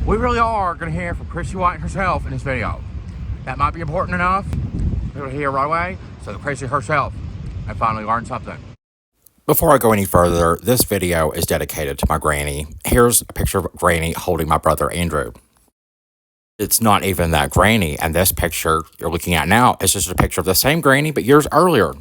We really are going to hear from Chrissy White herself in this video. That might be important enough to hear right away, so that Chrissy herself and finally learn something. Before I go any further, this video is dedicated to my granny. Here's a picture of Granny holding my brother Andrew. It's not even that granny, and this picture you're looking at now is just a picture of the same granny, but years earlier.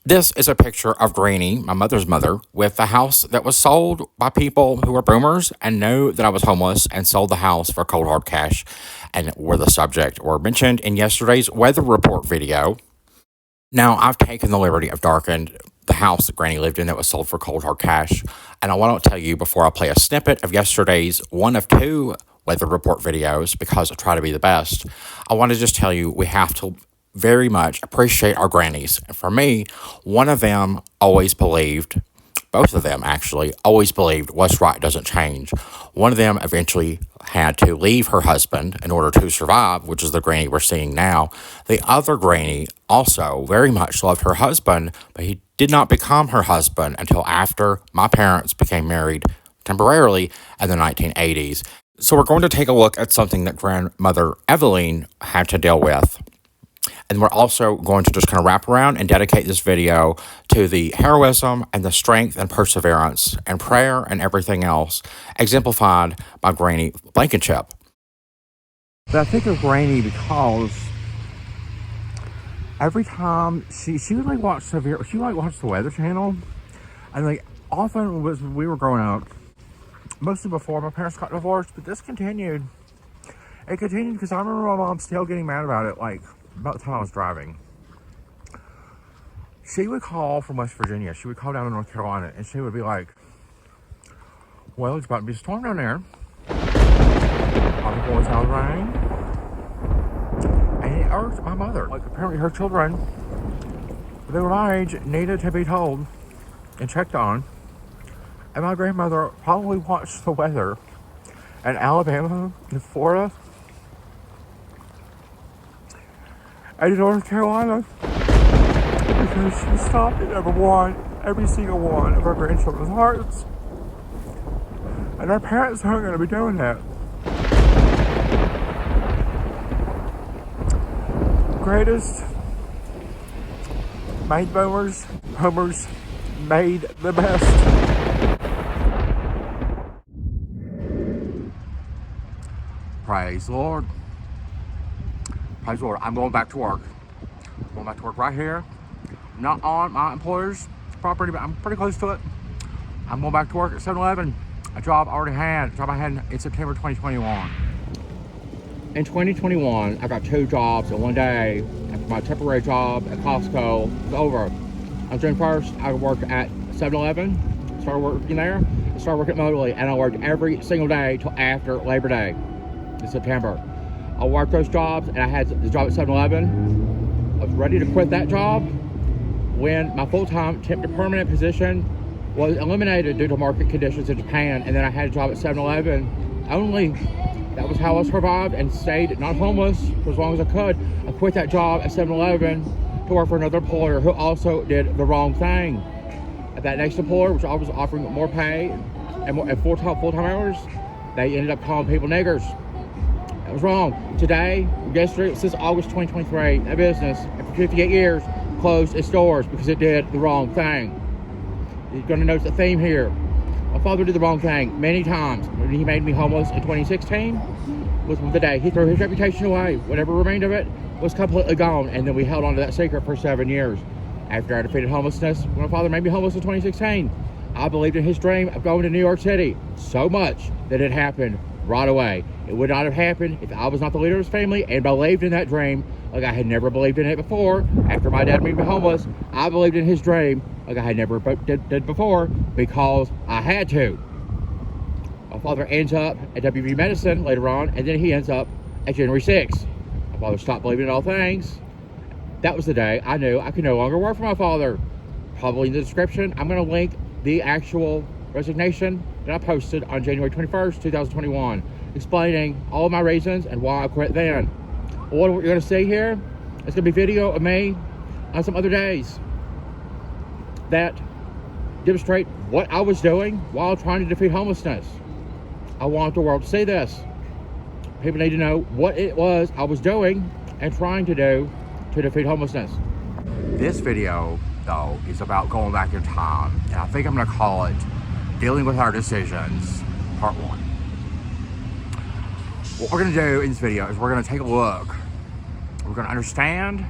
This is a picture of Granny, my mother's mother, with the house that was sold by people who were boomers and knew that I was homeless and sold the house for cold hard cash and were the subject or mentioned in yesterday's weather report video. Now, I've taken the liberty of darkened the house that Granny lived in that was sold for cold hard cash, and I want to tell you before I play a snippet of yesterday's one of two weather report videos, because I try to be the best, I want to just tell you we have to very much appreciate our grannies. And for me, one of them always believed, both of them actually, always believed what's right doesn't change. One of them eventually had to leave her husband in order to survive, which is the granny we're seeing now. The other granny also very much loved her husband, but he did not become her husband until after my parents became married temporarily in the 1980s. So we're going to take a look at something that grandmother Evelyn had to deal with. And we're also going to just kind of wrap around and dedicate this video to the heroism and the strength and perseverance and prayer and everything else exemplified by Granny Blankenship. But I think of Granny because every time she would like watch the Weather Channel, and like often was we were growing up, mostly before my parents got divorced, but this continued. It continued because I remember my mom still getting mad about it, like about the time I was driving. She would call from West Virginia. She would call down to North Carolina, and she would be like, well, it's about to be a storm down there. All the boys out of rain. And it irked my mother. Like, apparently her children, they were my age, needed to be told and checked on. And my grandmother probably watched the weather in Alabama and Florida and in North Carolina, because she stopped at every single one of our grandchildren's hearts. And our parents aren't going to be doing that. Greatest made boomers, homers made the best. Praise the Lord. Praise the Lord. I'm going back to work. I'm going back to work right here. I'm not on my employer's property, but I'm pretty close to it. I'm going back to work at 7-Eleven. A job I had in September 2021. In 2021, I got 2 jobs in one day. After my temporary job at Acosta was over. On June 1st, I worked at 7-Eleven. Started working there. I started working remotely, and I worked every single day till after Labor Day in September. I worked those jobs, and I had the job at 7-Eleven. I was ready to quit that job when my full-time temp to permanent position was eliminated due to market conditions in Japan, and then I had a job at 7-Eleven only. That was how I survived and stayed not homeless for as long as I could. I quit that job at 7-Eleven to work for another employer who also did the wrong thing. At that next employer, which I was offering more pay and full-time hours, they ended up calling people niggers. That was wrong. Today, yesterday, since August 2023, that business, after 58 years, closed its doors because it did the wrong thing. You're going to notice a theme here. My father did the wrong thing many times. When he made me homeless in 2016 was the day he threw his reputation away. Whatever remained of it was completely gone, and then we held on to that secret for 7 years. After I defeated homelessness, when my father made me homeless in 2016, I believed in his dream of going to New York City so much that it happened right away. It would not have happened if I was not the leader of his family and believed in that dream like I had never believed in it before. After my dad made me homeless, I believed in his dream like I had never did before because I had to. My father ends up at WV Medicine later on, and then he ends up at January 6th. My father stopped believing in all things. That was the day I knew I could no longer work for my father. Probably in the description, I'm going to link the actual resignation that I posted on January 21st, 2021, explaining all of my reasons and why I quit then. What you're going to see here is going to be video of me on some other days that demonstrate what I was doing while trying to defeat homelessness. I want the world to see this. People need to know what it was I was doing and trying to do to defeat homelessness. This video, though, is about going back in time, and I think I'm going to call it Dealing with Our Decisions, Part 1. What we're going to do in this video is we're going to take a look. We're going to understand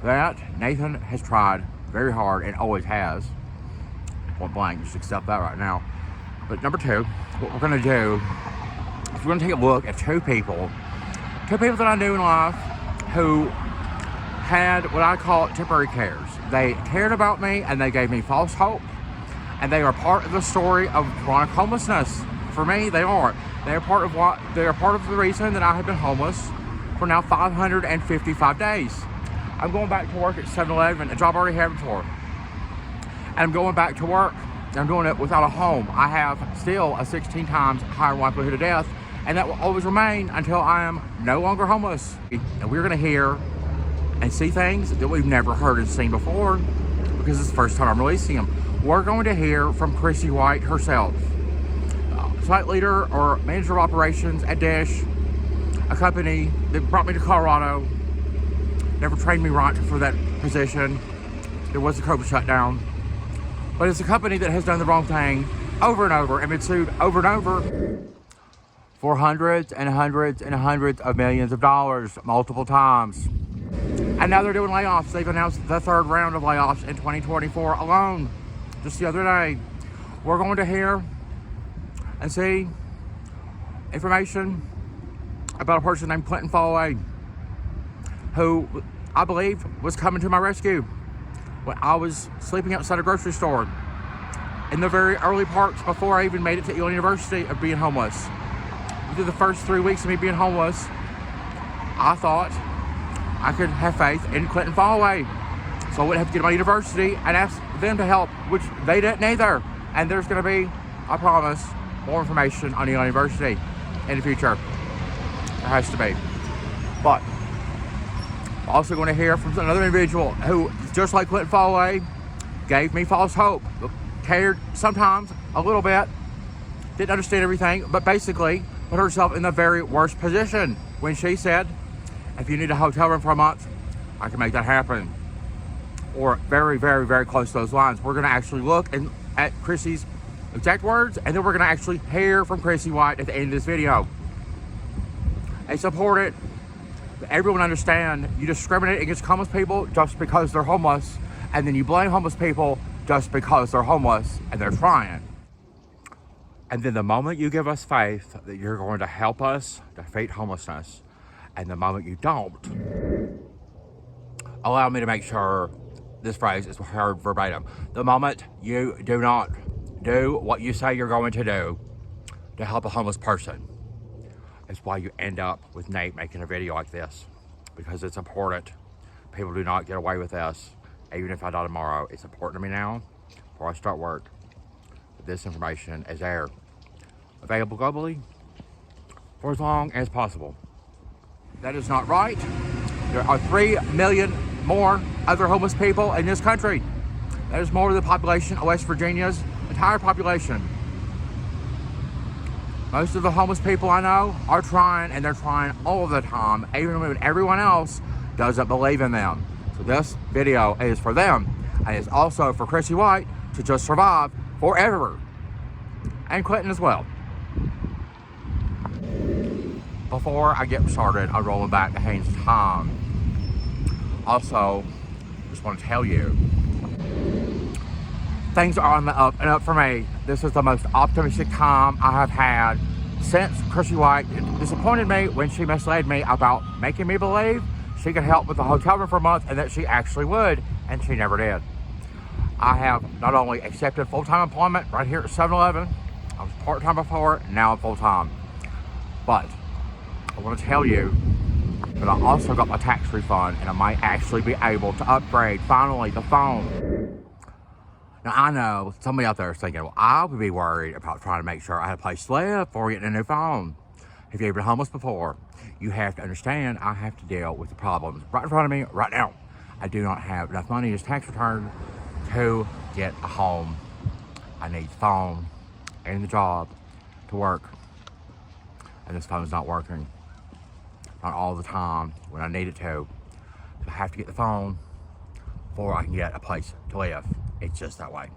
that Nathan has tried very hard and always has. Point blank, just accept that right now. But number two, what we're going to do is we're going to take a look at two people that I knew in life who had what I call temporary cares. They cared about me and they gave me false hope, and they are part of the story of chronic homelessness. For me, they are. They are part of the reason that I have been homeless for now 555 days. I'm going back to work at 7-Eleven, a job I already have before. And I'm going back to work. I'm doing it without a home. I have still a 16 times higher likelihood of death, and that will always remain until I am no longer homeless. And we're gonna hear and see things that we've never heard and seen before, because it's the first time I'm releasing them. We're going to hear from Chrissy White herself, site leader or manager of operations at Dish, a company that brought me to Colorado, never trained me right for that position. There was a COVID shutdown, but it's a company that has done the wrong thing over and over and been sued over and over for hundreds and hundreds and hundreds of millions of dollars multiple times. And now they're doing layoffs. They've announced the third round of layoffs in 2024 alone. Just the other day, we're going to hear and see information about a person named Clinton Fallaway, who I believe was coming to my rescue when I was sleeping outside a grocery store in the very early parts before I even made it to Yale University of being homeless. Through the first 3 weeks of me being homeless, I thought I could have faith in Clinton Fallaway, so I wouldn't have to get to my university and ask them to help, which they didn't either. And there's going to be, I promise, more information on Yale University in the future. There has to be. But I'm also going to hear from another individual who, just like Clinton Fallaway, gave me false hope, cared sometimes a little bit, didn't understand everything, but basically put herself in the very worst position when she said, if you need a hotel room for a month, I can make that happen. Or very, very, very close to those lines. We're going to actually look at Chrissy's exact words, and then we're going to actually hear from Chrissy White at the end of this video. It's important that everyone understand you discriminate against homeless people just because they're homeless, and then you blame homeless people just because they're homeless and they're trying. And then the moment you give us faith that you're going to help us defeat homelessness, and the moment you don't, allow me to make sure this phrase is heard verbatim. The moment you do not do what you say you're going to do to help a homeless person, is why you end up with Nate making a video like this, because it's important. People do not get away with this. Even if I die tomorrow, it's important to me now, before I start work, that this information is there, available globally for as long as possible. That is not right. There are 3 million more other homeless people in this country. That is more than the population of West Virginia's entire population. Most of the homeless people I know are trying, and they're trying all the time, even when everyone else doesn't believe in them. So this video is for them, and it's also for Chrissy White to just survive forever, and Clinton as well. Before I get started on rolling back the Haynes time, also just want to tell you, things are on the up and up for me. This is the most optimistic time I have had since Chrissy White disappointed me when she misled me about making me believe she could help with the hotel room for a month, and that she actually would, and she never did. I have not only accepted full-time employment right here at 7-Eleven, I was part-time before, now I'm full-time. But I want to tell you that I also got my tax refund, and I might actually be able to upgrade, finally, the phone. Now, I know somebody out there is thinking, well, I would be worried about trying to make sure I had a place to live before getting a new phone. If you've been homeless before, you have to understand I have to deal with the problems right in front of me right now. I do not have enough money in this tax return to get a home. I need the phone and the job to work. And this phone's not working. Not all the time when I need it to. I have to get the phone before I can get a place to live. It's just that way.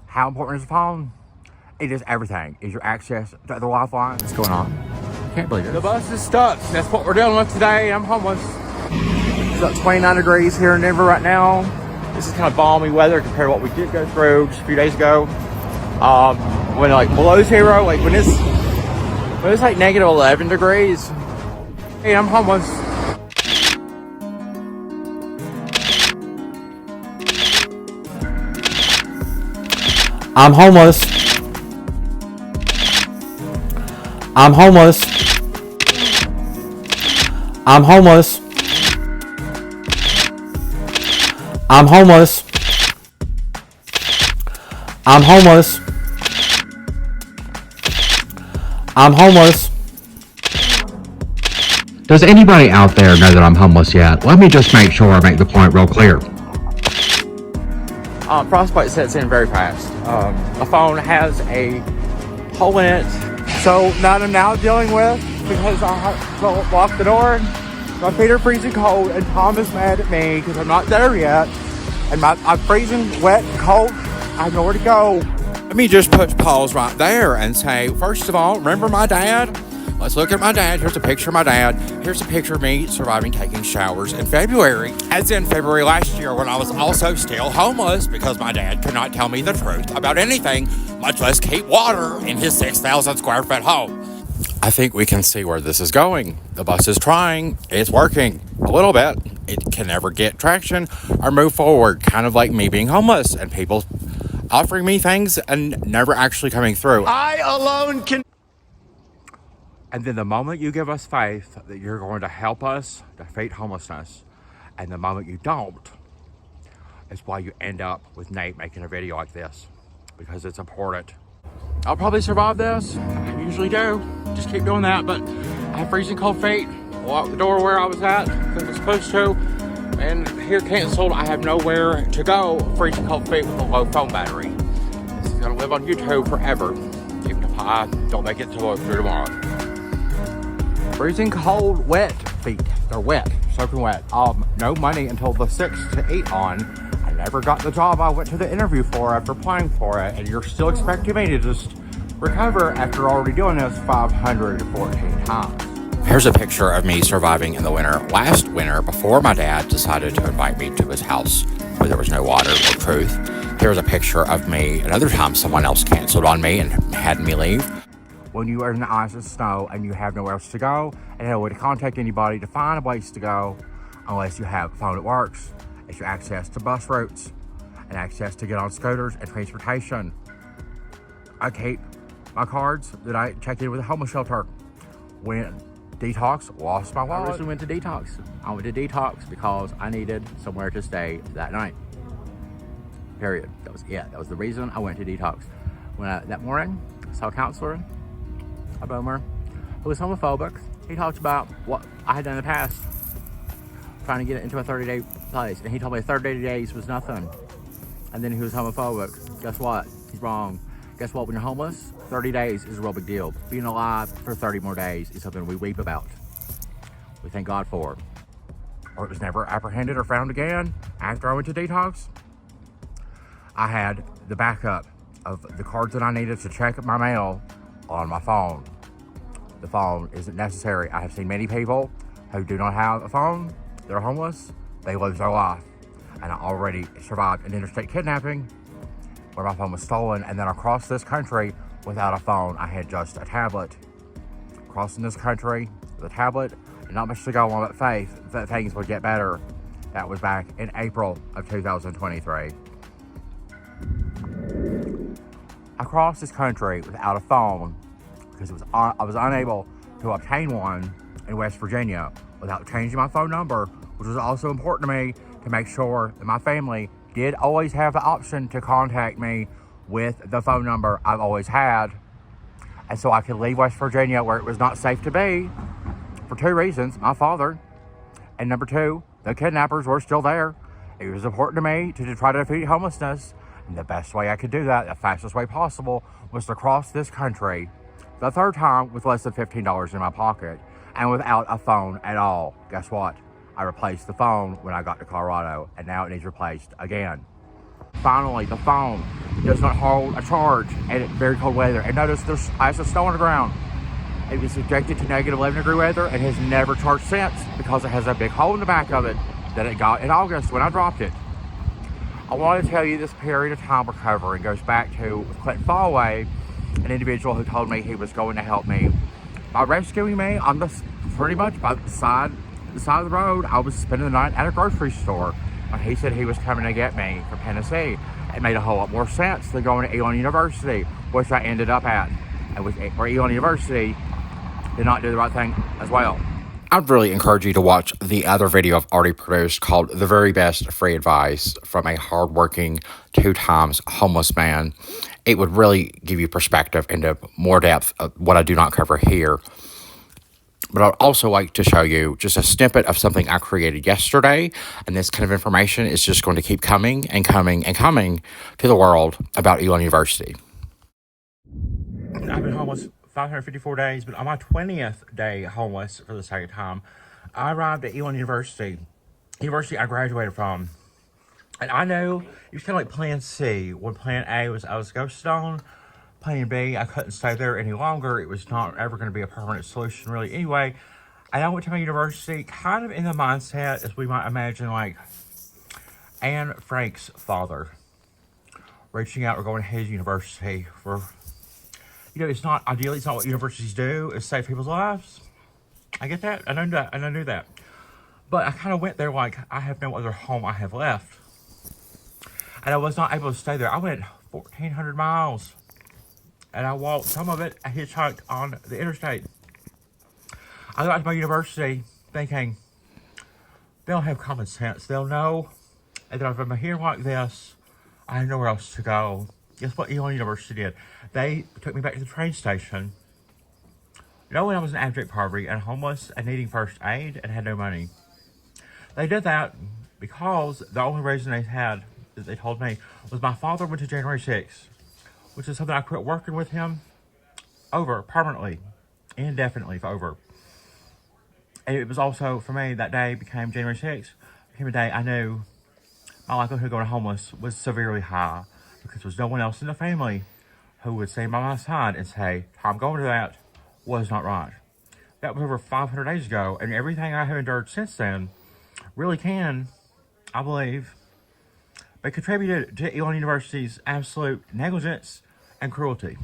How important is the phone? It is everything. Is your access to the lifeline? What's going on? Can't believe it. The bus is stuck. That's what we're dealing with today. I'm homeless. It's up 29 degrees here in Denver right now. This is kind of balmy weather compared to what we did go through just a few days ago. When like below zero, like when it's like negative 11 degrees. Hey, I'm homeless. I'm homeless. I'm homeless. I'm homeless. I'm homeless. I'm homeless. I'm homeless. Does anybody out there know that I'm homeless yet? Let me just make sure I make the point real clear. Frostbite sets in very fast. My phone has a hole in it. So that I'm now dealing with because I have to lock the door. My feet are freezing cold and Tom is mad at me because I'm not there yet. And I'm freezing wet and cold. I have nowhere to go. Let me just put pause right there and say, first of all, remember my dad? Let's look at my dad. Here's a picture of my dad. Here's a picture of me surviving taking showers in February. As in February last year when I was also still homeless because my dad could not tell me the truth about anything, much less keep water in his 6,000 square foot home. I think we can see where this is going. The bus is trying. It's working a little bit. It can never get traction or move forward, kind of like me being homeless and people offering me things and never actually coming through. I alone can. And then the moment you give us faith that you're going to help us defeat homelessness, and the moment you don't, is why you end up with Nate making a video like this, because it's important. I'll probably survive this. I usually do. Just keep doing that, but I have freezing cold feet. Locked the door where I was at, as I was supposed to, and here canceled. I have nowhere to go. Freezing cold feet with a low phone battery. This is gonna live on YouTube forever, even if I don't make it through tomorrow. Freezing cold, wet feet. They're wet, soaking wet. No money until the 6th to eat on. I never got the job I went to the interview for after applying for it, and you're still expecting me to just recover after already doing this 514 times. Here's a picture of me surviving in the winter last winter before my dad decided to invite me to his house where there was no water or truth. Here's a picture of me another time someone else canceled on me and had me leave. When you are in the ice and snow and you have nowhere else to go and no way to contact anybody to find a place to go unless you have a phone that works, it's your access to bus routes and access to get on scooters and transportation. I keep my cards that I checked in with a homeless shelter. When Detox lost my wallet. I recently went to Detox. I went to Detox because I needed somewhere to stay that night. Period. That was the reason I went to Detox. That morning, I saw a counselor, a boomer, who was homophobic. He talked about what I had done in the past, trying to get into a 30-day place, and he told me 30 days was nothing. And then he was homophobic. Guess what? He's wrong. Guess what? When you're homeless, 30 days is a real big deal. Being alive for 30 more days is something we weep about. We thank God for. Or it was never apprehended or found again. After I went to Detox, I had the backup of the cards that I needed to check my mail on my phone. The phone isn't necessary. I have seen many people who do not have a phone. They're homeless. They lose their life. And I already survived an interstate kidnapping where my phone was stolen, and then across this country without a phone. I had just a tablet. Crossing this country with a tablet and not much to go on but faith that things would get better. That was back in April of 2023. I crossed this country without a phone because I was unable to obtain one in West Virginia without changing my phone number, which was also important to me to make sure that my family did always have the option to contact me with the phone number I've always had. And so I could leave West Virginia where it was not safe to be for two reasons: my father, and number two, the kidnappers were still there. It was important to me to try to defeat homelessness. And the best way I could do that, the fastest way possible, was to cross this country the third time with less than $15 in my pocket and without a phone at all. Guess what? I replaced the phone when I got to Colorado, and now it needs replaced again. Finally, the phone does not hold a charge in very cold weather. And notice there's ice and snow on the ground. It was subjected to negative 11-degree weather and has never charged since because it has a big hole in the back of it that it got in August when I dropped it. I want to tell you this period of time we're covering goes back to Clinton Fallaway, an individual who told me he was going to help me by rescuing me on the pretty much by the side of the road. I was spending the night at a grocery store, and he said he was coming to get me from Tennessee. It made a whole lot more sense than going to Elon University, which I ended up at, where Elon University did not do the right thing as well. I'd really encourage you to watch the other video I've already produced called The Very Best Free Advice from a Hardworking 2 times Homeless Man. It would really give you perspective into more depth of what I do not cover here. But I'd also like to show you just a snippet of something I created yesterday. And this kind of information is just going to keep coming and coming and coming to the world about Elon University. I've been homeless 554 days, but on my 20th day homeless for the second time, I arrived at Elon University I graduated from. And I know it was kind of like plan C, when plan A was I was ghosted on. Plan B, I couldn't stay there any longer. It was not ever going to be a permanent solution, really. Anyway, and I went to my university kind of in the mindset, as we might imagine, like Anne Frank's father reaching out or going to his university for, it's not ideally, it's not what universities do, is save people's lives. I get that. I knew that. But I kind of went there like I have no other home I have left. And I was not able to stay there. I went 1,400 miles. And I walked some of it, I hitchhiked on the interstate. I got to my university thinking, they'll have common sense. They'll know that if I'm here like this, I have nowhere else to go. Guess what Elon University did? They took me back to the train station, knowing I was in abject poverty and homeless and needing first aid and had no money. They did that because the only reason they told me, was my father went to January 6th, which is something I quit working with him over permanently, indefinitely over. And it was also, for me, that day became January 6th, became a day I knew my likelihood of going homeless was severely high, because there was no one else in the family who would stand by my side and say, I'm going to that was not right. That was over 500 days ago, and everything I have endured since then really can, I believe, be contributed to Elon University's absolute negligence and cruelty.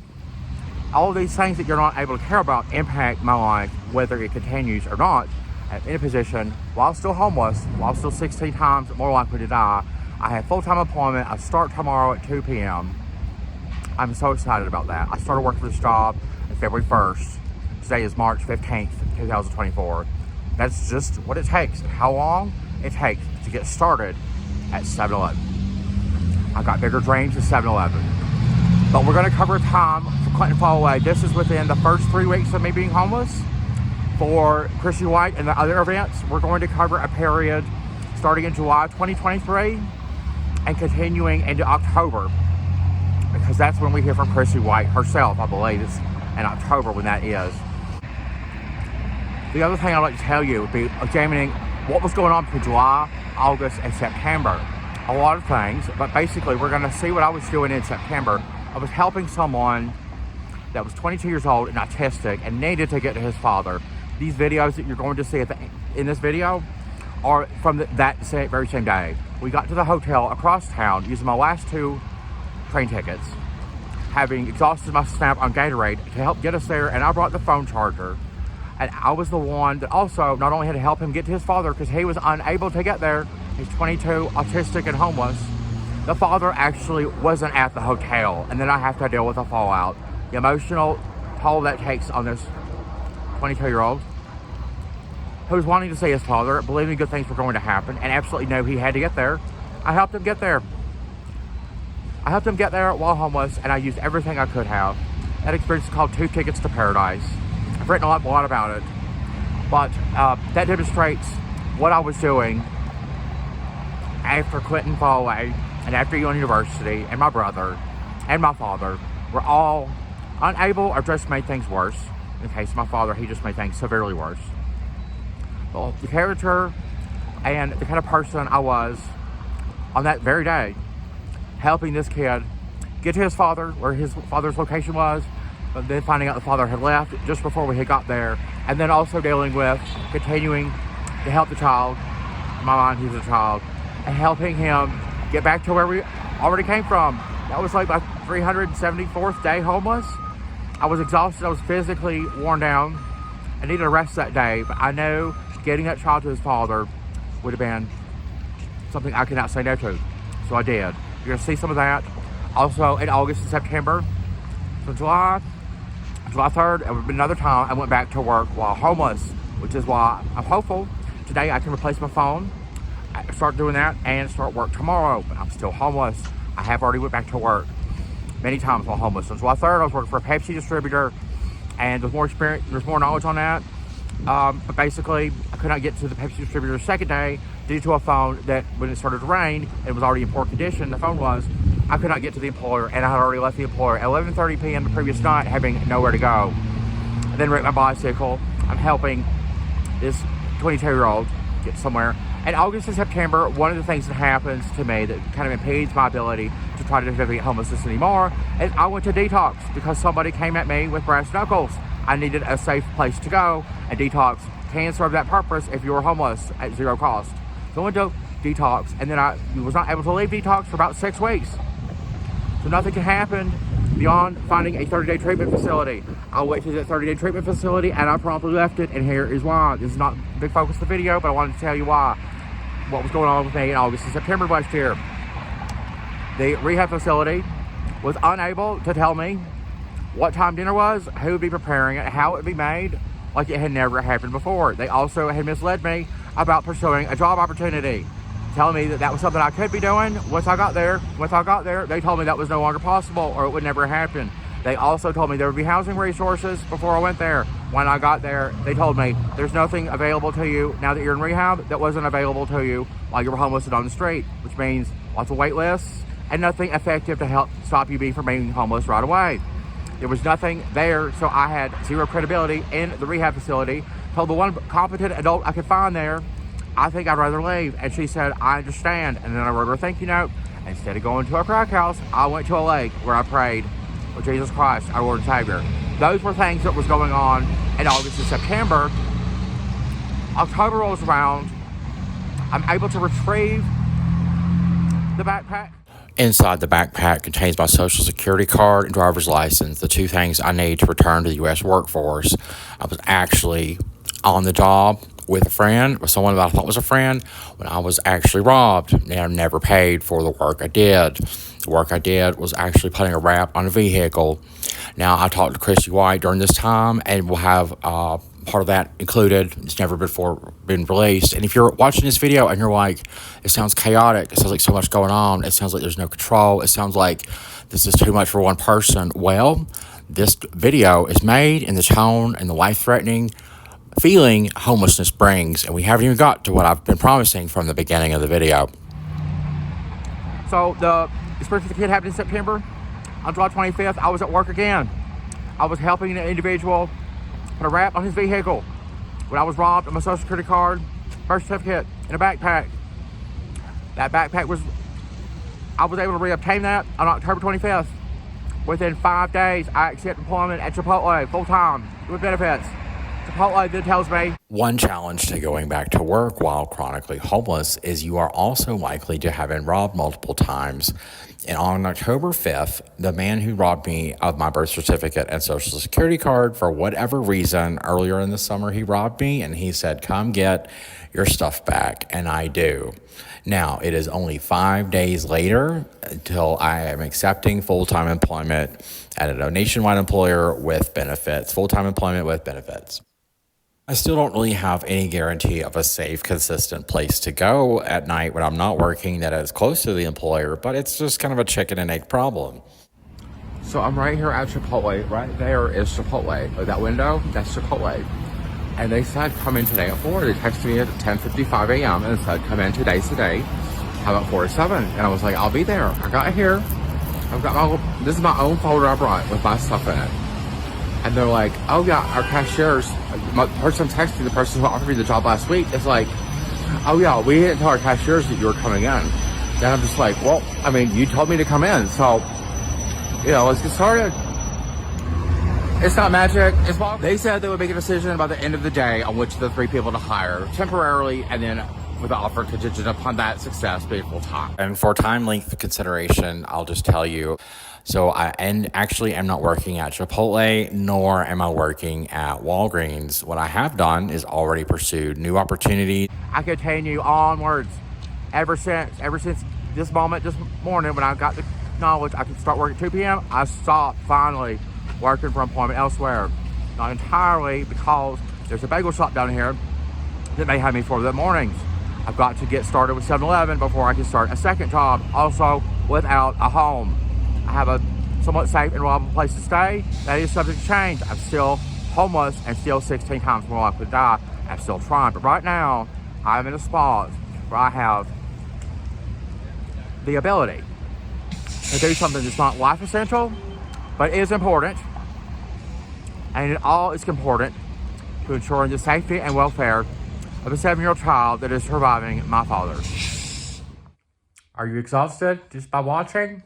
All of these things that you're not able to care about impact my life, whether it continues or not. I'm in a position, while still homeless, while still 16 times more likely to die. I have full-time employment. I start tomorrow at 2 p.m. I'm so excited about that. I started working for this job on February 1st. Today is March 15th, 2024. That's just what it takes, how long it takes to get started at 7-Eleven. I've got bigger dreams at 7-Eleven. But we're going to cover time for Clinton Fallaway. This is within the first 3 weeks of me being homeless. For Chrissy White and the other events, we're going to cover a period starting in July 2023 and continuing into October, because that's when we hear from Chrissy White herself. I believe it's in October when that is. The other thing I'd like to tell you would be examining what was going on between July, August, and September. A lot of things, but basically we're going to see what I was doing in September. I was helping someone that was 22 years old and autistic and needed to get to his father. These videos that you're going to see in this video are from that very same day. We got to the hotel across town using my last 2 train tickets, having exhausted my snap on Gatorade to help get us there, and I brought the phone charger. And I was the one that also not only had to help him get to his father because he was unable to get there. He's 22, autistic, and homeless. The father actually wasn't at the hotel, and then I have to deal with the fallout. The emotional toll that takes on this 22-year-old who was wanting to see his father, believing good things were going to happen, and absolutely knew he had to get there. I helped him get there. I helped him get there while homeless, and I used everything I could have. That experience is called 2 Tickets to Paradise. I've written a lot about it, but that demonstrates what I was doing after Clinton Fallaway and after Elon University and my brother and my father were all unable or just made things worse. In the case of my father, he just made things severely worse. Well, the character and the kind of person I was on that very day, helping this kid get to his father, where his father's location was, but then finding out the father had left just before we had got there, and then also dealing with continuing to help the child. In my mind, he was a child, and helping him get back to where we already came from. That was like my 374th day homeless. I was exhausted. I was physically worn down. I needed a rest that day, but I know getting that child to his father would have been something I could not say no to. So I did. You're going to see some of that. Also, in August and September, so July 3rd, and another time I went back to work while homeless, which is why I'm hopeful today I can replace my phone, start doing that, and start work tomorrow. But I'm still homeless. I have already went back to work many times while homeless. On July 3rd, I was working for a Pepsi distributor, and there's more experience, there's more knowledge on that. But basically, I could not get to the Pepsi distributor the second day due to a phone that, when it started to rain, it was already in poor condition. The phone was. I could not get to the employer, and I had already left the employer at 11:30 p.m. the previous night, having nowhere to go. I then wrecked my bicycle. I'm helping this 22-year-old get somewhere. In August and September, one of the things that happens to me that kind of impedes my ability to try to defeat homelessness anymore is I went to detox because somebody came at me with brass knuckles. I needed a safe place to go, and detox can serve that purpose if you're homeless at zero cost. So I went to detox, and then I was not able to leave detox for about 6 weeks. So nothing can happen beyond finding a 30-day treatment facility. I went to that 30-day treatment facility, and I promptly left it, and here is why. This is not the big focus of the video, but I wanted to tell you why. What was going on with me in August and September of last year. The rehab facility was unable to tell me what time dinner was, who would be preparing it, how it would be made, like it had never happened before. They also had misled me about pursuing a job opportunity, telling me that that was something I could be doing. Once I got there, they told me that was no longer possible, or it would never happen. They also told me there would be housing resources before I went there. When I got there, they told me there's nothing available to you now that you're in rehab that wasn't available to you while you were homeless and on the street, which means lots of wait lists and nothing effective to help stop you from being homeless right away. There was nothing there, so I had zero credibility in the rehab facility. Told the one competent adult I could find there, I think I'd rather leave. And she said, I understand. And then I wrote her a thank you note. Instead of going to a crack house, I went to a lake where I prayed with Jesus Christ, our Lord and Savior. Those were things that was going on in August and September. October rolls around. I'm able to retrieve the backpack. Inside the backpack contains my social security card and driver's license, the two things I need to return to the U.S. workforce. I was actually on the job with a friend, with someone that I thought was a friend, when I was actually robbed. And I never paid for the work I did. The work I did was actually putting a wrap on a vehicle. Now, I talked to Chrissy during this time, and we'll have part of that included. It's never before been released. And if you're watching this video and you're like, it sounds chaotic, it sounds like so much going on, it sounds like there's no control, it sounds like this is too much for one person, well, this video is made in the tone and the life-threatening feeling homelessness brings, and we haven't even got to what I've been promising from the beginning of the video. So the experience with the kid happened in September. On July 25th, I was at work again. I was helping an individual put a wrap on his vehicle when I was robbed of my social security card, birth certificate, and a backpack. That backpack I was able to reobtain that on October 25th. Within 5 days, I accept employment at Chipotle full-time with benefits. Chipotle then tells me, one challenge to going back to work while chronically homeless is you are also likely to have been robbed multiple times. And on October 5th, the man who robbed me of my birth certificate and social security card, for whatever reason, earlier in the summer, he robbed me and he said, come get your stuff back. And I do. Now, it is only 5 days later until I am accepting full-time employment at a nationwide employer with benefits, full-time employment with benefits. I still don't really have any guarantee of a safe, consistent place to go at night when I'm not working that is close to the employer, but it's just kind of a chicken and egg problem. So I'm right here at Chipotle. Right there is Chipotle. Like that window, that's Chipotle. And they said, come in today at 4. They texted me at 10:55 a.m. and said, come in today's today. How about 4 to 7? And I was like, I'll be there. I got here. I've got this is my own folder I brought with my stuff in it. And they're like, oh yeah, our cashiers, the person texting the person who offered me the job last week is like, oh yeah, we didn't tell our cashiers that you were coming in. Then I'm just like, well, I mean, you told me to come in, so, let's get started. It's not magic. It's Bob. They said they would make a decision by the end of the day on which of the 3 people to hire temporarily, and then with the offer contingent upon that success being full time. And for time length consideration, I'll just tell you. So actually am not working at Chipotle, nor am I working at Walgreens. What I have done is already pursued new opportunities. I continue onwards ever since this moment, this morning, when I got the knowledge I could start working at 2 p.m., I stopped finally working for employment elsewhere. Not entirely, because there's a bagel shop down here that may have me for the mornings. I've got to get started with 7-Eleven before I can start a second job, also without a home. I have a somewhat safe and reliable place to stay. That is subject to change. I'm still homeless and still 16 times more likely to die. I'm still trying, but right now I'm in a spot where I have the ability to do something that's not life essential, but is important. And it all is important to ensuring the safety and welfare of a 7-year-old child that is surviving my father. Are you exhausted just by watching?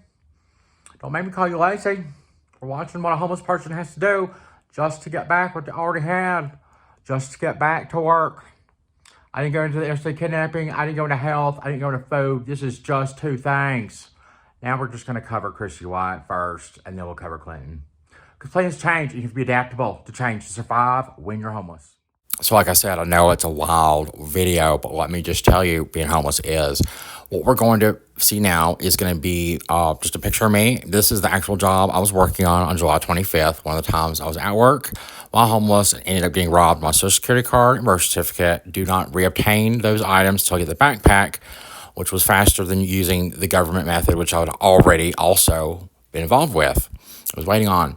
Don't make me call you lazy for watching what a homeless person has to do just to get back what they already had, just to get back to work. I didn't go into the interstate kidnapping. I didn't go into health. I didn't go into food. This is just 2 things. Now we're just going to cover Chrissy White first, and then we'll cover Clinton. Because plans change, and you have to be adaptable to change to survive when you're homeless. So like I said, I know it's a wild video, but let me just tell you, being homeless is. What we're going to see now is going to be just a picture of me. This is the actual job I was working on July 25th. One of the times I was at work while homeless and ended up getting robbed. My social security card and birth certificate. Do not reobtain those items till I get the backpack, which was faster than using the government method, which I had already also been involved with. I was waiting on.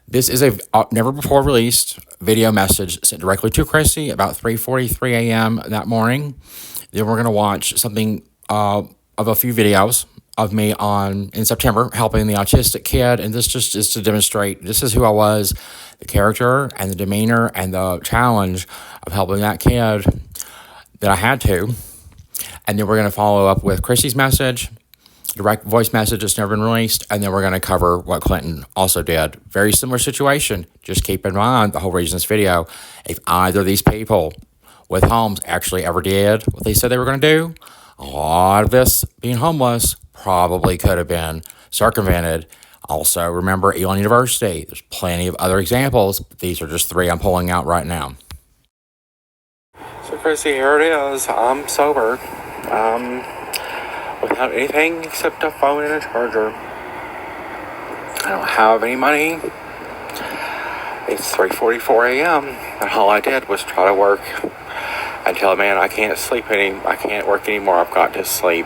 This is a never before released video message sent directly to Chrissy about 3:43 a.m. that morning. Then we're going to watch something of a few videos of me in September helping the autistic kid. And this just is to demonstrate this is who I was, the character and the demeanor and the challenge of helping that kid that I had to. And then we're going to follow up with Chrissy's message, direct voice message that's never been released, and then we're going to cover what Clinton also did. Very similar situation. Just keep in mind the whole reason this video, if either of these people with homes actually ever did what they said they were going to do, a lot of this being homeless probably could have been circumvented. Also, remember Elon University. There's plenty of other examples, but these are just 3 I'm pulling out right now. So Chrissy, here it is. I'm sober. Without anything except a phone and a charger. I don't have any money. It's 3:44 a.m. and all I did was try to work. I tell a man I can't work anymore. I've got to sleep.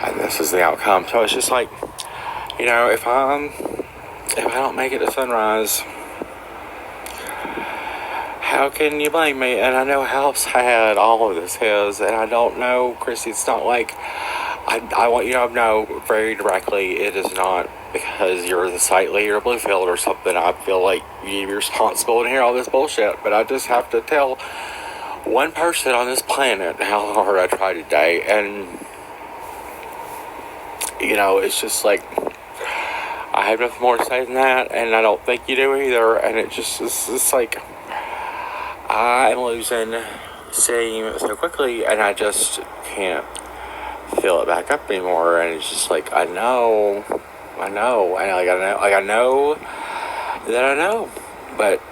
And this is the outcome. So it's just like, if I don't make it to sunrise, how can you blame me? And I know how sad all of this is, and I don't know, Chrissy, it's not like, I want you to know very directly, it is not because you're the site leader of Bluefield or something. I feel like you need to be responsible and hear all this bullshit, but I just have to tell one person on this planet how hard I tried today, and, it's just like, I have nothing more to say than that, and I don't think you do either, and it's like, I'm losing steam so quickly, and I just can't fill it back up anymore. And it's just like I know, and I know that I know, but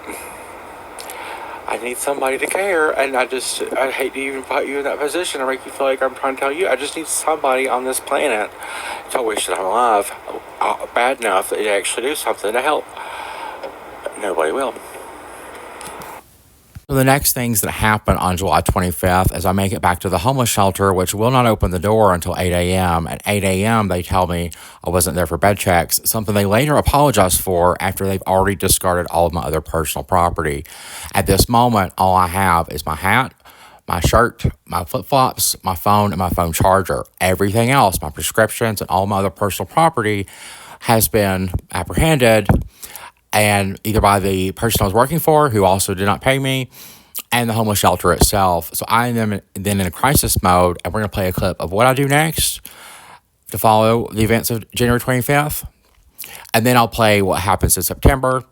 I need somebody to care, and I hate to even put you in that position or make you feel like I'm trying to tell you. I just need somebody on this planet to wish that I'm alive bad enough that they actually do something to help. Nobody will. So the next things that happen on July 25th is I make it back to the homeless shelter, which will not open the door until 8 a.m. At 8 a.m., they tell me I wasn't there for bed checks, something they later apologize for after they've already discarded all of my other personal property. At this moment, all I have is my hat, my shirt, my flip-flops, my phone, and my phone charger. Everything else, my prescriptions and all my other personal property, has been apprehended. and either by the person I was working for, who also did not pay me, and the homeless shelter itself. So I am then in a crisis mode, and we're going to play a clip of what I do next to follow the events of January 25th. And then I'll play what happens in September.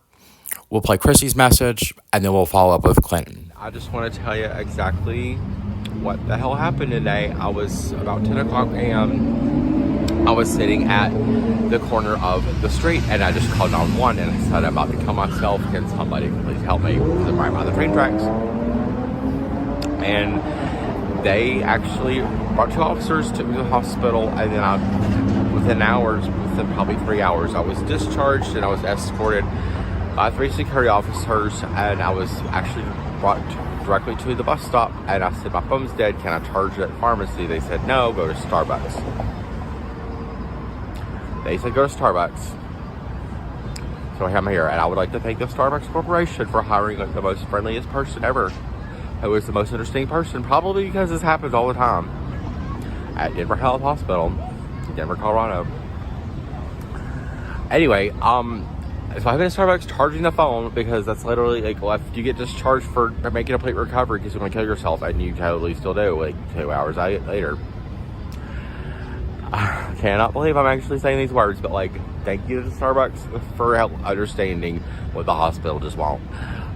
We'll play Chrissy's message, and then we'll follow up with Clinton. I just want to tell you exactly what the hell happened today. I was about 10 o'clock a.m. I was sitting at the corner of the street, and I just called 911, and I said, I'm about to kill myself. Can somebody please help me? Because I'm right by the train tracks. And they actually brought 2 officers, took me to the hospital, and then within probably 3 hours, I was discharged, and I was escorted by 3 security officers, and I was actually brought directly to the bus stop, and I said, my phone's dead, can I charge it at the pharmacy? They said, no, go to Starbucks. They said, go to Starbucks. So I'm here, and I would like to thank the Starbucks Corporation for hiring like the most friendliest person ever, who was the most interesting person, probably because this happens all the time, at Denver Health Hospital in Denver, Colorado. Anyway, so I've been at Starbucks charging the phone, because that's literally like, well, if you get discharged for making a complete recovery because you want to kill yourself, and you totally still do, like 2 hours later. I cannot believe I'm actually saying these words, but like, thank you to Starbucks for understanding what the hospital just won't.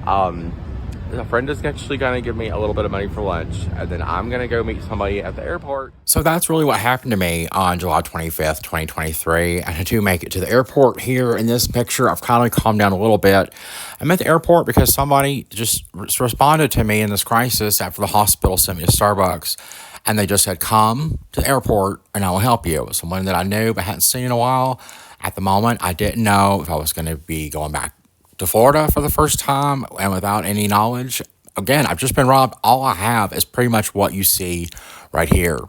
A friend is actually going to give me a little bit of money for lunch, and then I'm going to go meet somebody at the airport. So that's really what happened to me on July 25th, 2023. And I do make it to the airport here. In this picture, I've kind of calmed down a little bit. I'm at the airport because somebody just responded to me in this crisis after the hospital sent me to Starbucks. And they just said, come to the airport and I will help you. It was someone that I knew but hadn't seen in a while. At the moment, I didn't know if I was going to be going back to Florida for the first time, and without any knowledge. Again, I've just been robbed. All I have is pretty much what you see right here.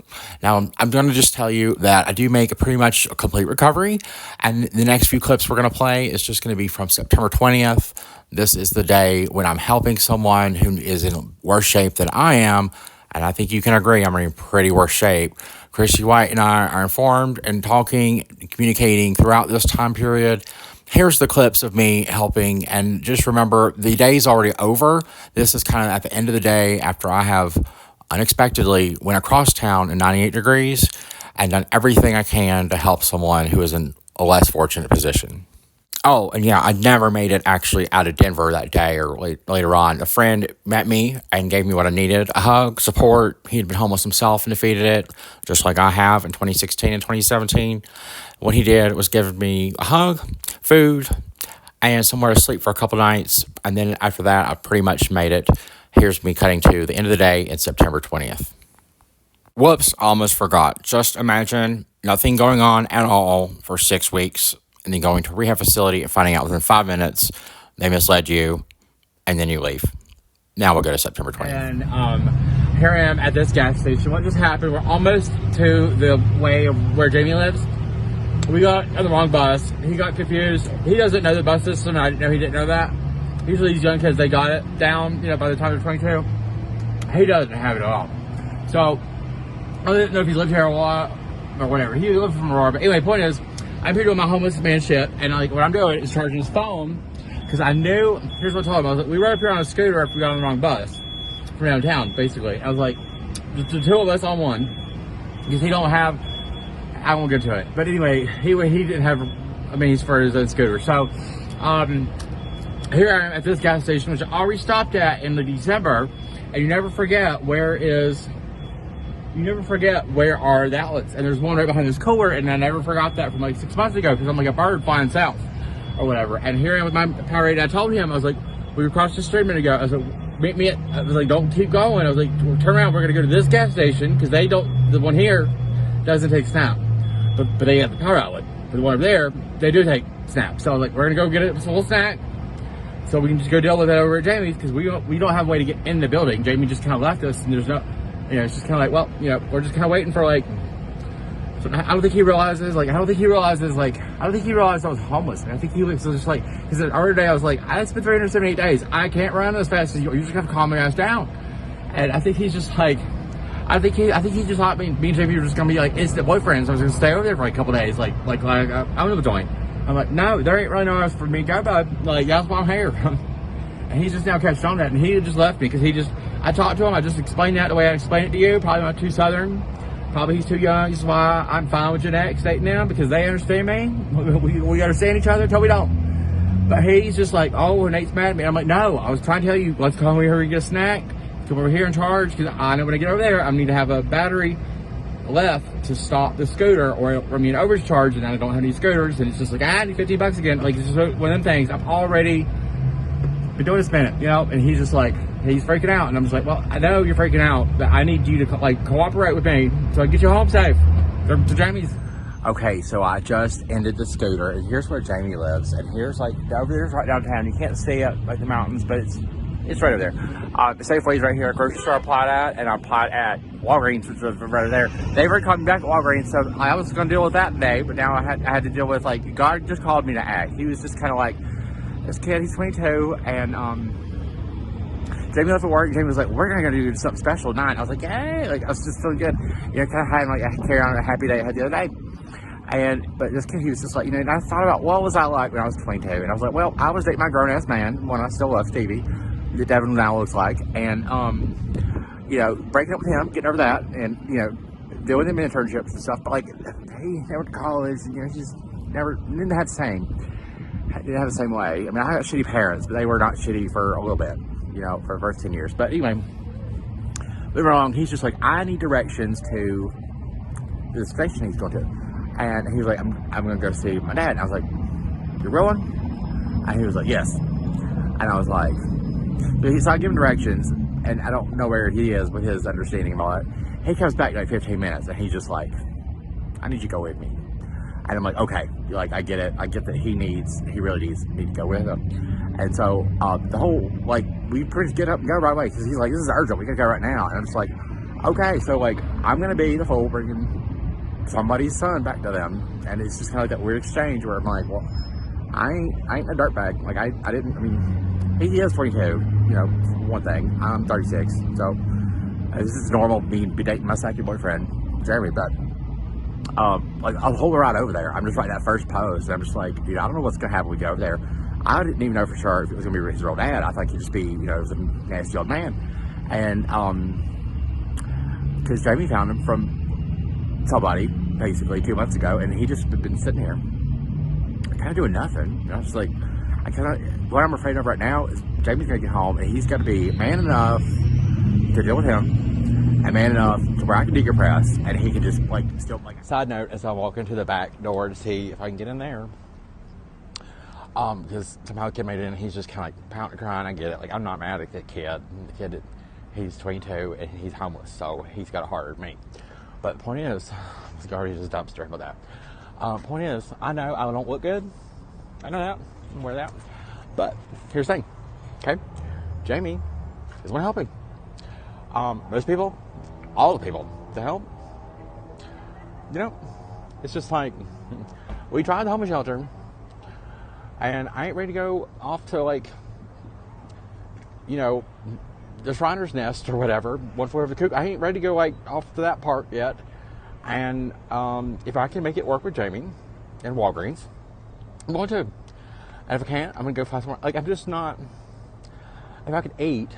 Now, I'm going to just tell you that I do make pretty much a complete recovery, and the next few clips we're going to play is just going to be from September 20th. This is the day when I'm helping someone who is in worse shape than I am, and I think you can agree I'm in pretty worse shape. Chrissy White and I are informed and talking, communicating throughout this time period. Here's the clips of me helping, and just remember, the day's already over. This is kind of at the end of the day after I have unexpectedly went across town in 98 degrees and done everything I can to help someone who is in a less fortunate position. Oh, and yeah, I never made it actually out of Denver that day or later on. A friend met me and gave me what I needed, a hug, support. He had been homeless himself and defeated it, just like I have in 2016 and 2017. What he did was give me a hug, food, and somewhere to sleep for a couple nights. And then after that, I pretty much made it. Here's me cutting to the end of the day in September 20th. Whoops, almost forgot. Just imagine nothing going on at all for 6 weeks, and then going to a rehab facility and finding out within 5 minutes they misled you, and then you leave. Now we'll go to September 20th. And here I am at this gas station. What just happened? We're almost to the way of where Jamie lives. We got on the wrong bus. He got confused. He doesn't know the bus system. I didn't know he didn't know that. Usually these young kids, they got it down, by the time they're 22. He doesn't have it at all. So I didn't know if he lived here a lot or whatever. He lived from Aurora. But anyway, point is, I'm here doing my homeless man shit, and what I'm doing is charging his phone, because I knew, here's what I told him. I was like, we rode up here on a scooter if we got on the wrong bus from downtown, basically. I was like, the two of us on one, because I won't get to it. But anyway, he didn't have a means for his own scooter. So here I am at this gas station, which I already stopped at in December, and you never forget where are the outlets. And there's one right behind this cooler, and I never forgot that from 6 months ago, because I'm like a bird flying south or whatever. And here I am with my Powerade. I told him, I was like, we crossed the street a minute ago. I was like, meet me at, I was like, don't keep going. I was like, well, turn around, we're gonna go to this gas station, because the one here doesn't take Snap. But they have the power outlet. But the one over there, they do take Snap. So I was like, we're gonna go get a little snack, so we can just go deal with it over at Jamie's, because we don't have a way to get in the building. Jamie just kind of left us, and there's no, it's just kind of like, well, we're just kind of waiting for so I don't think he realizes I was homeless. And I think he was just because the other day I was like, it's been 378 days. I can't run as fast as you. You just have to calm my ass down. And I think he's just I think he just thought me and Jamie were just gonna be instant boyfriends. I was gonna stay over there for a couple days, I'm gonna join. I'm like, no, there ain't really nowhere else for me to go, bud. Like, that's why I'm here. And he's just now catching on that, and he just left me because I talked to him, I just explained that the way I explained it to you. Probably not too southern. Probably he's too young. This is why I'm fine with Gen X dating them, because they understand me. We understand each other until we don't. But he's just like, oh, Nate's mad at me. I'm like, no, I was trying to tell you, let's come over here and get a snack. Come over here and charge, because I know when I get over there, I need to have a battery left to stop the scooter, or I mean overcharge, and I don't have any scooters, and it's just like, I need $50 again. Like, it's just one of them things. I've already been doing this minute, and he's just like, he's freaking out, and I'm just like, well, I know you're freaking out, but I need you to cooperate with me so I can get you home safe to Jamie's. Okay, so I just ended the scooter, and here's where Jamie lives, and here's over there's right downtown. You can't see it like the mountains, but it's right over there. Safeway's right here. Grocery store I applied at, and I applied at Walgreens, which was right over there. They were coming back at Walgreens, so I was going to deal with that today, but now I had to deal with, God just called me to act. He was just kind of like, this kid, he's 22, and Jamie left for work, and Jamie was like, we're going to go do something special tonight. I was like, hey, I was just feeling good. Kind of having a carry on a happy day I had the other day. But this kid, he was just like, and I thought about what was I like when I was 22, and I was like, well, I was dating my grown-ass man when I still love Stevie, that Devin now looks like, and breaking up with him, getting over that, and doing him internships and stuff. But he never went to college, and he just didn't have the same way. I mean, I got shitty parents, but they were not shitty for a little bit, for the first 10 years. But anyway, moving along, he's just like, I need directions to the station he's going to. And he was like, I'm going to go see my dad. And I was like, you're going? And he was like, yes. And I was like, but he started giving directions, and I don't know where he is with his understanding of all that. He comes back in 15 minutes, and he's just like, I need you to go with me. And I'm like, okay, I get it. I get that he really needs me to go with him. And so the whole, we pretty get up and go right away, because he's like, this is urgent. We got to go right now. And I'm just like, okay. So, I'm going to be the fool bringing somebody's son back to them. And it's just kind of like that weird exchange where I'm like, well, I ain't a dirtbag. He is 22, one thing. I'm 36. So this is normal, me be dating my second boyfriend, Jeremy, but I'll hold her out over there. I'm just writing that first post, and I'm just like, dude, I don't know what's gonna happen when we go over there. I didn't even know for sure if it was gonna be his real dad. I thought he'd just be, a nasty old man. And because Jamie found him from somebody basically 2 months ago, and he just been sitting here, kind of doing nothing. I was like, what I'm afraid of right now is Jamie's gonna get home, and he's got to be man enough to deal with him, and man enough to where I can decompress, and he can just still. Side note, as I walk into the back door to see if I can get in there, because somehow the kid made it in, and he's just kind of pouting, crying. I get it. I'm not mad at the kid. He's 22 and he's homeless, so he's got it harder than me. But the point is, this garbage is a dumpster about that. Point is, I know I don't look good. I know that. I'm aware of that. But here's the thing, okay? Jamie is one helping. Most people, all the people to help, it's just we tried the homeless shelter, and I ain't ready to go off to the Shriner's Nest or whatever, one floor of the coop. I ain't ready to go off to that part yet. And if I can make it work with Jamie and Walgreens, I'm going to. And if I can't, I'm going to go find somewhere. I'm just not, if I could eat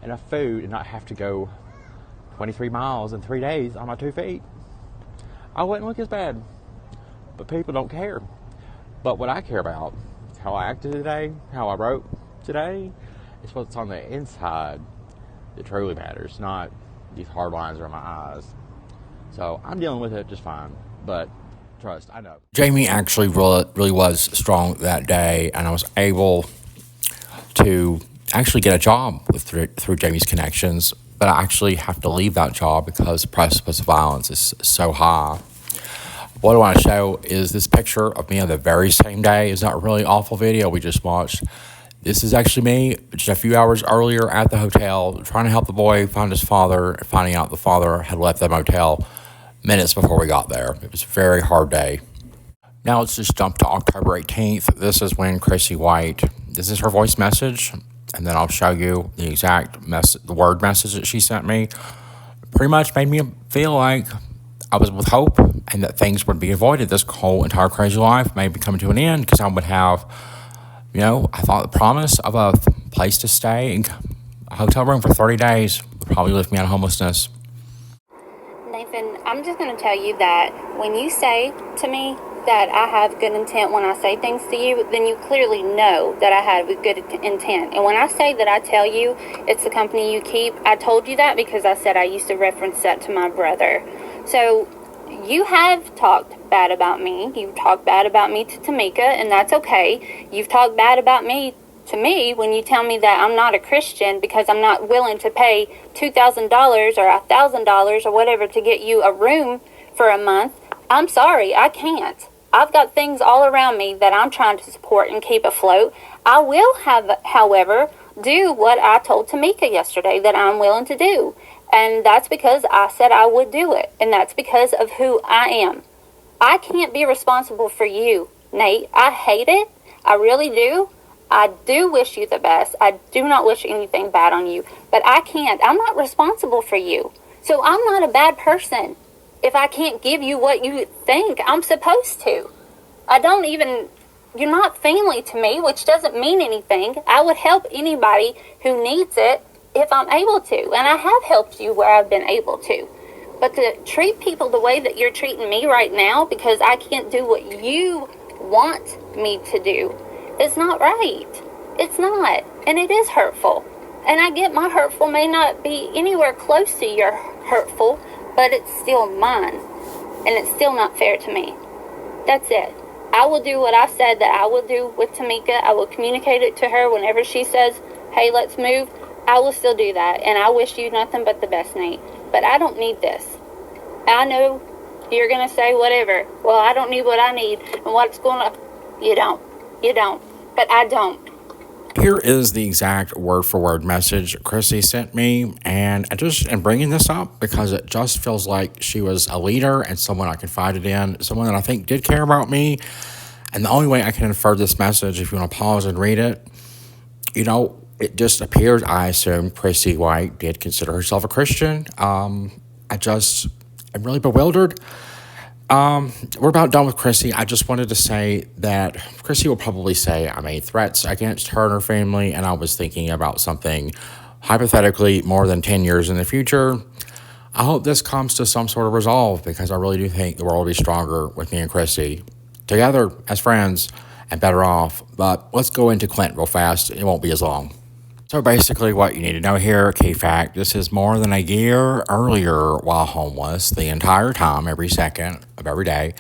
enough food and not have to go 23 miles in 3 days on my 2 feet, I wouldn't look as bad. But people don't care. But what I care about, how I acted today, how I wrote today, is what's on the inside that truly matters, not these hard lines around my eyes. So I'm dealing with it just fine. But trust, I know. Jamie actually really was strong that day, and I was able to actually get a job through Jamie's connections, but I actually have to leave that job because the precipice of violence is so high. What I want to show is this picture of me on the very same day. It's not a really awful video we just watched. This is actually me just a few hours earlier at the hotel, trying to help the boy find his father, finding out the father had left the motel minutes before we got there. It was a very hard day. Now let's just jump to October 18th. This is when Chrissy White, this is her voice message, and then I'll show you the exact the word message that she sent me. Pretty much made me feel like I was with hope and that things would be avoided. This whole entire crazy life may be coming to an end because I would have, I thought the promise of a place to stay and a hotel room for 30 days would probably lift me out of homelessness. Nathan, I'm just going to tell you that when you say to me that I have good intent when I say things to you, then you clearly know that I have good intent. And when I say that I tell you it's the company you keep, I told you that because I said I used to reference that to my brother. So you have talked bad about me. You've talked bad about me to Tamika, and that's okay. You've talked bad about me to me when you tell me that I'm not a Christian because I'm not willing to pay $2,000 or $1,000 or whatever to get you a room for a month. I'm sorry, I can't. I've got things all around me that I'm trying to support and keep afloat. I will however, do what I told Tamika yesterday that I'm willing to do. And that's because I said I would do it. And that's because of who I am. I can't be responsible for you, Nate. I hate it. I really do. I do wish you the best. I do not wish anything bad on you. But I can't. I'm not responsible for you. So I'm not a bad person if I can't give you what you think I'm supposed to. You're not family to me, which doesn't mean anything. I would help anybody who needs it if I'm able to. And I have helped you where I've been able to. But to treat people the way that you're treating me right now because I can't do what you want me to do is not right. It's not. And it is hurtful. And I get my hurtful may not be anywhere close to your hurtful, but it's still mine. And it's still not fair to me. That's it. I will do what I said that I will do with Tamika. I will communicate it to her whenever she says, hey, let's move. I will still do that. And I wish you nothing but the best, Nate. But I don't need this. I know you're going to say whatever. Well, I don't need what I need. And what's going on? You don't. You don't. But I don't. Here is the exact word-for-word message Chrissy sent me, and I'm bringing this up because it just feels like she was a leader and someone I confided in, someone that I think did care about me, and the only way I can infer this message, if you want to pause and read it, it just appears, I assume, Chrissy White did consider herself a Christian. I'm really bewildered. We're about done with Chrissy. I just wanted to say that Chrissy will probably say I made threats against her and her family, and I was thinking about something hypothetically more than 10 years in the future. I hope this comes to some sort of resolve because I really do think the world will be stronger with me and Chrissy together as friends and better off. But let's go into Clint real fast. It won't be as long. So basically what you need to know here, key fact, this is more than a year earlier while homeless, the entire time, every second of every day.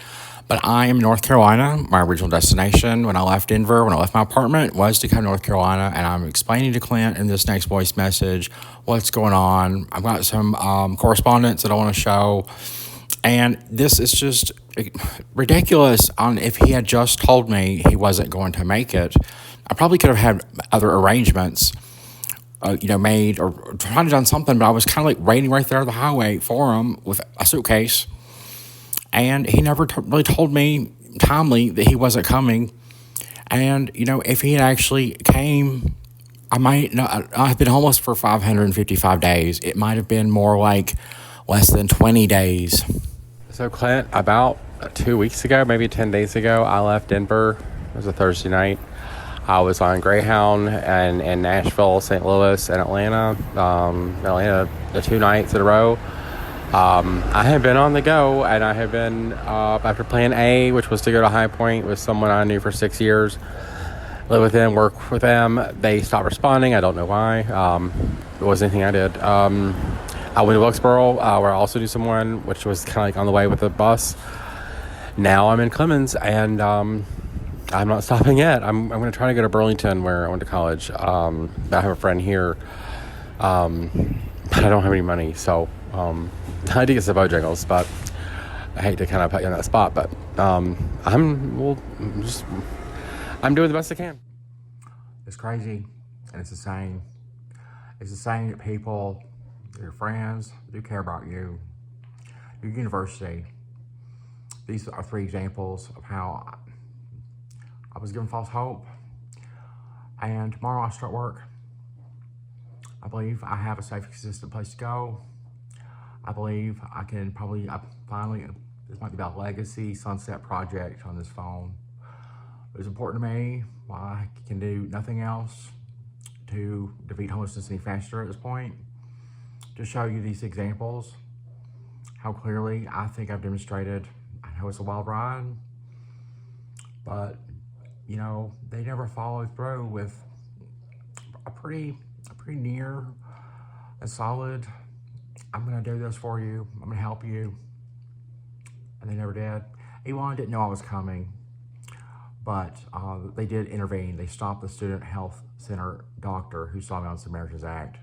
But I am in North Carolina. My original destination when I left Denver, when I left my apartment, was to come to North Carolina. And I'm explaining to Clint in this next voice message what's going on. I've got some correspondence that I want to show. And this is just ridiculous. If he had just told me he wasn't going to make it, I probably could have had other arrangements made or tried to done something, but I was kind of like waiting right there on the highway for him with a suitcase. And he never really told me timely that he wasn't coming. And, if he had actually came, I've been homeless for 555 days. It might have been more like less than 20 days. So Clint, about 2 weeks ago, maybe 10 days ago, I left Denver. It was a Thursday night. I was on Greyhound and in Nashville, St. Louis, and Atlanta. Atlanta, the 2 nights in a row. I have been on the go, and I have been, after plan A, which was to go to High Point with someone I knew for 6 years, live with them, work with them. They stopped responding. I don't know why. It wasn't anything I did. I went to Wilkesboro, where I also knew someone, which was kind of like on the way with the bus. Now I'm in Clemens, and I'm not stopping yet. I'm going to try to go to Burlington, where I went to college. I have a friend here, but I don't have any money, so I did get some Bojangles, but I hate to kind of put you on that spot. But I'm doing the best I can. It's crazy, and it's the same. It's the same that people, your friends, do care about you. Your university. These are 3 examples of how I was given false hope. And tomorrow I start work. I believe I have a safe, consistent place to go. I believe I can probably, finally, this might be about legacy sunset project on this phone. It was important to me. I can do nothing else to defeat homelessness any faster at this point. To show you these examples, how clearly I think I've demonstrated. I know it's a wild ride, but you know, they never followed through with a pretty near and solid, I'm gonna do this for you, I'm gonna help you. And they never did. Elon didn't know I was coming, but they did intervene. They stopped the student health center doctor who saw me on Samaritan's Act,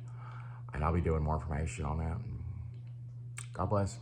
and I'll be doing more information on that. God bless.